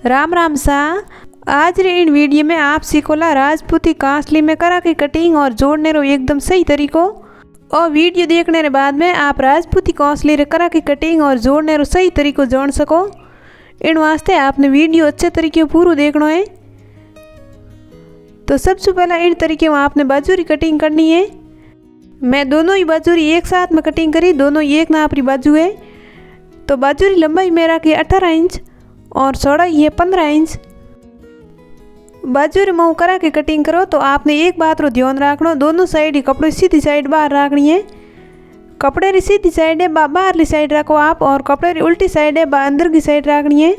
राम राम सा। आज रे इन वीडियो में आप सीखोला राजपूती कांसली में करा की कटिंग और जोड़ने रो एकदम सही तरीको। और वीडियो देखने के बाद में आप राजपूती कांसली रे करा की कटिंग और जोड़ने रो सही तरीको जान सको। इन वास्ते आपने वीडियो अच्छे तरीके पूरा देखना है। तो सबसे पहले इन तरीके में आपने बाजू री कटिंग करनी है। मैं दोनों ही बाजू री एक साथ में कटिंग करी, दोनों एक नाप री बाजू है। तो बाजू री लंबाई मेरा की 18 इंच और चौड़ाई है 15 इंच। बाजू रे मुँह करा के कटिंग करो तो आपने एक बात रो ध्यान रखना, दोनों साइड ही कपड़े सीधी साइड बाहर रखनी है। कपड़े री सीधी साइड है बाहर ली साइड रखो आप, और कपड़े री उल्टी साइड है अंदर की साइड रखनी है।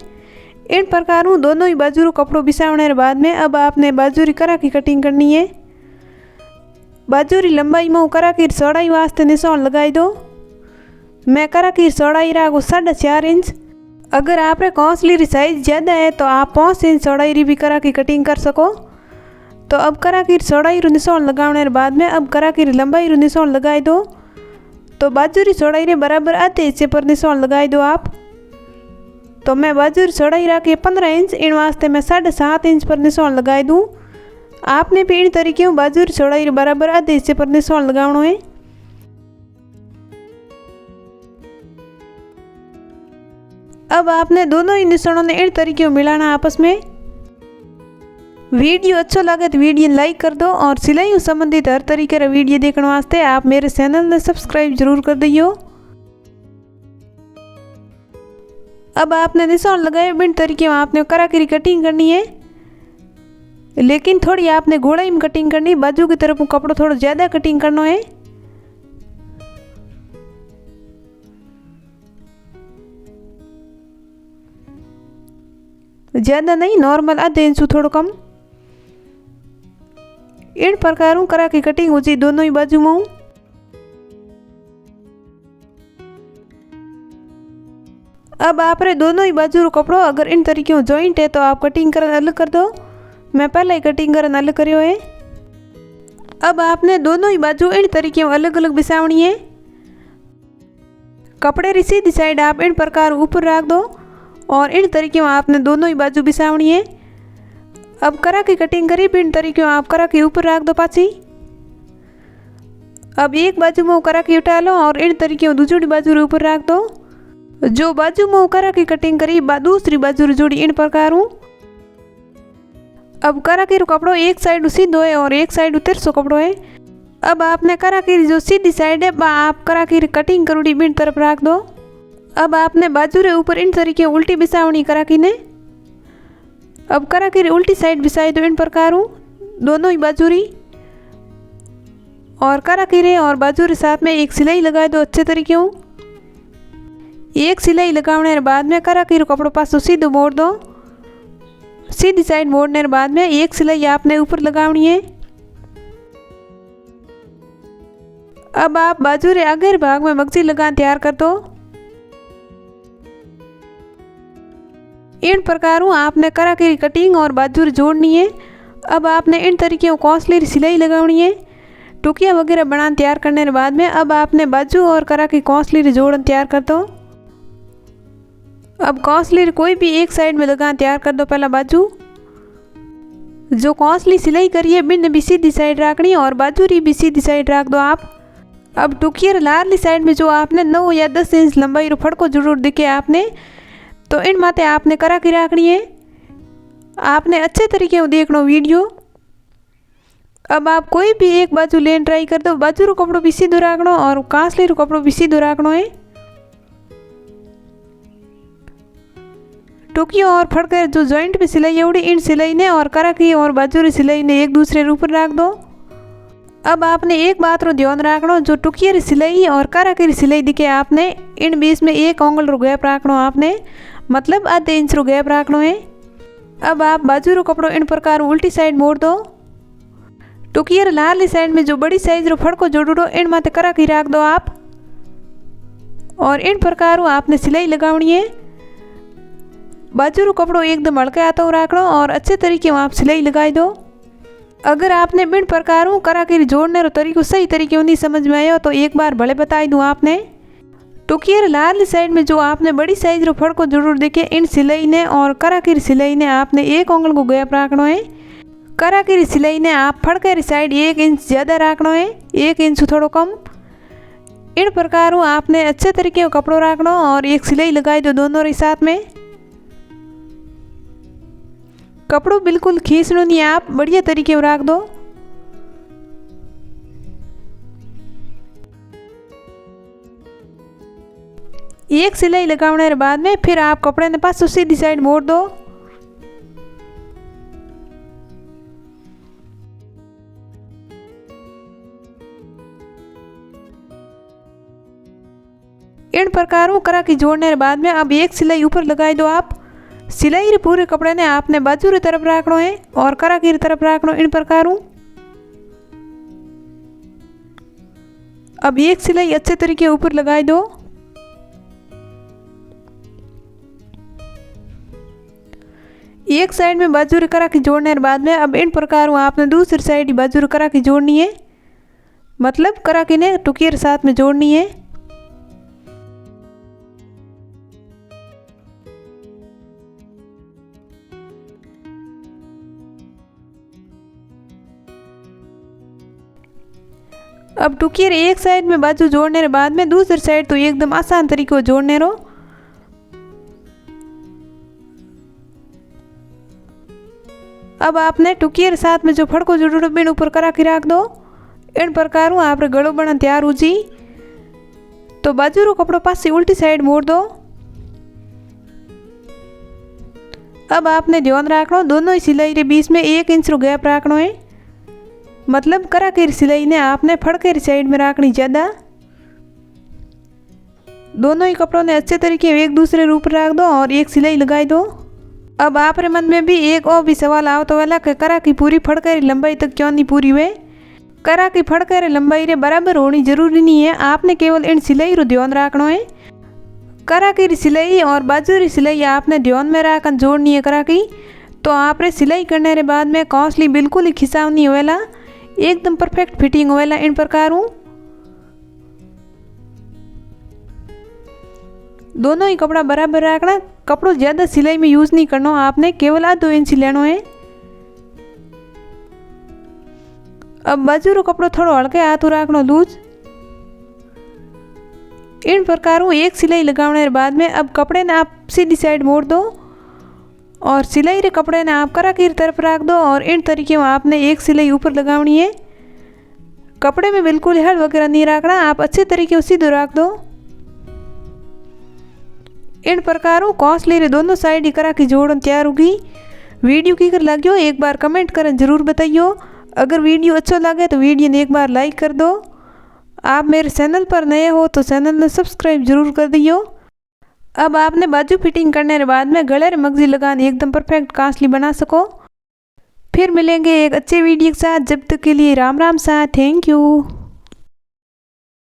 इन प्रकार हूँ दोनों ही बाजू रो कपड़ों बिछाने के बाद में अब आपने बाजू री करा की कटिंग करनी है। बाजू री लंबाई मुँह करा की चौड़ाई वास्ते निशान लगाई दो। मैं करा की चौड़ाई रखो 4.5 इंच। अगर आप रे कांसली री साइज ज़्यादा है तो आप 5 इंच चौड़ाई री भी करा की कटिंग कर सको। तो अब करा की चौड़ाई रो निशान लगाने के बाद में अब करा की लंबाई रो निशान लगाई दो। तो बाजू री चौड़ाई रे बराबर आधे हिस्से पर निशान लगाई दो आप। तो मैं बाजू री चौड़ाई रखी 15 इंच, इन वास्ते मैं 7.5 इंच पर निशान लगाई दूँ। आपने भी इन तरीके बाजू री चौड़ाई रे बराबर आधे हिस्से पर निशान लगाना है। अब आपने दोनों ही निशानों ने इन तरीके मिलाना आपस में। वीडियो अच्छा लगे तो वीडियो लाइक कर दो, और सिलाई संबंधित हर तरीके का वीडियो देखने वास्ते आप मेरे चैनल ने सब्सक्राइब जरूर कर दियो। अब आपने निशान लगाए इन तरीके में आपने करा की कटिंग करनी है, लेकिन थोड़ी आपने गोलाई में कटिंग करनी। बाजू की तरफ कपड़ा थोड़ा ज़्यादा कटिंग करना है। ज़्यादा नहीं, नॉर्मल आधे इंच थोड़ा कम। इन प्रकार करा की कटिंग हो जाए दोनों ही बाजू में। अब आप रे दोनों ही बाजू रो कपड़ो अगर इन तरीके जॉइंट है तो आप कटिंग करन अलग कर दो। मैं पहले ही कटिंग करन अलग करियो है। अब आपने दोनों ही बाजू इन तरीके अलग अलग बिछावनी है। कपड़े री सीधी साइड आप इन प्रकार ऊपर रख दो, और इन तरीके में आपने दोनों ही बाजू बिछावनी है। अब करा की कटिंग करी इन तरीके में आप करा के ऊपर रख दो पाछी। अब एक बाजू में करा की उठा लो और इन तरीके में दूसरी बाजू रे ऊपर रख दो। जो बाजू में करा की कटिंग करी दूसरी बाजू रे जोड़ी इन प्रकार हूँ। अब करा की कपड़ो एक साइड सीधो है और एक साइड तिरछो कपड़ो है। अब आपने करा की जो सीधी साइड है आप करा की कटिंग करूड़ी इन तरफ रख दो। अब आपने बाजू रे ऊपर इन तरीके उल्टी बिछावनी करा की ने। अब करा की उल्टी साइड बिछाई दो इन प्रकार हूँ दोनों ही बाजू री, और करा की रे और बाजू रे साथ में एक सिलाई लगा दो अच्छे तरीके हूँ। एक सिलाई लगाने के बाद में करा की कपड़ों पास सीधो मोड़ दो। सीधी साइड मोड़ने के बाद में एक सिलाई आपने ऊपर लगानी है। अब आप बाजू रे आगे भाग में मगजी लगा तैयार कर दो। इन प्रकार आपने करा की कटिंग और बाजू रे जोड़नी है। अब आपने इन तरीके कांसली सिलाई लगानी है। टुकिया वगैरह बना तैयार करने के बाद में अब आपने बाजू और करा की कांसली रे जोड़न तैयार कर दो। अब कांसली कोई भी एक साइड में लगा तैयार कर दो। पहला बाजू जो कांसली सिलाई करिए बिन भी सीधी साइड रखनी और बाजू री भी सीधी साइड रख दो आप। अब टुकिया लारली साइड में जो आपने 9 या 10 इंच लंबाई रो फड़को जरूर दिखे आपने, तो इन माते आपने करा की रखनी है। आपने अच्छे तरीके से देखना वीडियो। अब आप कोई भी एक बाजू लेन ट्राई कर दो। बाजू रो कपड़ो भी सीधो रखना और कांसली रो कपड़ो भी सीधो रखना है। टोकियो और फड़कर जो जॉइंट पे सिलाई उड़ी इन सिलाई ने और करा की और बाजू री सिलाई ने एक दूसरे रे ऊपर रख दो। अब आपने एक बात रो ध्यान रखना, जो टुकिया री सिलाई और करा की सिलाई दिखे आपने इन बीच में 1 अंगुल रो गैप रखना आपने, मतलब आधे इंच रो गैप रखना है। अब आप बाजू रो कपड़ो इन प्रकार उल्टी साइड मोड़ दो। टुकिया री लारली साइड में जो बड़ी साइज रो फड़को जोड़ो इन माते करा की रख दो आप, और इन प्रकार आपने सिलाई लगावनी है। बाजू रो कपड़ो एकदम हल्के हाथों रखना और अच्छे तरीके आप सिलाई लगाई दो। अगर आपने इन प्रकार करा की जोड़ने रो तरीको सही तरीके नहीं समझ में आयो तो एक बार भले बताई दूँ आपने। टुकियर लाल साइड में जो आपने बड़ी साइज रो फड़को जरूर देखे इन सिलाई ने और कराकीरी सिलाई ने आपने 1 आंगल को गैप रखना है। कराकीरी सिलाई ने आप फड़केरी साइड 1 इंच ज़्यादा रखना है, 1 इंच थोड़ा कम। इन प्रकार आपने अच्छे तरीके का कपड़ो रखना और एक सिलाई लगाई दो दोनों रे साथ में। कपड़ो बिल्कुल खींचनो नहीं, आप बढ़िया तरीके से रख दो। एक सिलाई लगाने के बाद में फिर आप कपड़े ने पास सीधी साइड मोड़ दो। इन प्रकार करा की जोड़ने के बाद में अब एक सिलाई ऊपर लगाई दो। आप सिलाई रे पूरे कपड़े ने आपने बाजू री तरफ रखना है और करा की तरफ रखना। इन प्रकार अब एक सिलाई अच्छे तरीके ऊपर लगाई दो। एक साइड में बाजू रे करा की जोड़ने के बाद में अब इन प्रकार आपने दूसरी साइड बाजू रे करा की जोड़नी है, मतलब करा की ने टुकियर साथ में जोड़नी है। अब टुकियर एक साइड में बाजू जोड़ने के बाद में दूसरी साइड तो एकदम आसान तरीके से जोड़ने रो। अब आपने टुकियर साथ में जो फड़को जोड़ो बिन ऊपर करा के रख दो। इन प्रकार आप गलो बना तैयार हो जी। तो बाजू रो कपड़ो पास से उल्टी साइड मोड़ दो। अब आपने ध्यान रखना दोनों ही सिलाई के बीच में 1 इंच रो गैप रखना है, मतलब करा के सिलाई ने आपने फड़के साइड में रखनी ज़्यादा। दोनों ही कपड़ों ने अच्छे तरीके एक दूसरे रूप रख दो और एक सिलाई लगाई दो। अब आप रे मन में भी एक और भी सवाल आओ तो वाला कि करा की पूरी फड़के लंबाई तक क्यों नहीं पूरी हुए। करा की फड़के लंबाई रे बराबर होनी जरूरी नहीं है, आपने केवल इन सिलाई रो ध्यान रखना है। करा की सिलाई और बाजू री सिलाई आपने ध्यान में रखकर जोड़नी है करा की। तो आप रे सिलाई करने के बाद में कौसली बिल्कुल ही खिंचाव नहीं होवेला, एकदम परफेक्ट फिटिंग होवेला। इन प्रकार दोनों ही कपड़ा बराबर रखना, कपड़ों ज़्यादा सिलाई में यूज़ नहीं करना, आपने केवल 2 इंच लेना है। अब बाजू रो कपड़ो थोड़ा हल्के हाथों रखना लूज। इन प्रकार एक सिलाई लगाने के बाद में अब कपड़े ने आप सीधी साइड मोड़ दो और सिलाई रे कपड़े ने आप करा की तरफ रख दो और इन तरीके में आपने एक सिलाई ऊपर लगानी है। कपड़े में बिल्कुल हल वगैरह नहीं रखना, आप अच्छे तरीके से सीधे रख दो। इन प्रकार कौसली रे दोनों साइड करा की जोड़न तैयार होगी। वीडियो की कर लगियो एक बार कमेंट कर जरूर बताइयो। अगर वीडियो अच्छा लगे तो वीडियो ने एक बार लाइक कर दो। आप मेरे चैनल पर नए हो तो चैनल ने सब्सक्राइब जरूर कर दियो। अब आपने बाजू फिटिंग करने के बाद में गले रे मगजी लगाने एकदम परफेक्ट कांसली बना सको। फिर मिलेंगे एक अच्छे वीडियो के साथ, जब तक के लिए राम राम सा, थैंक यू।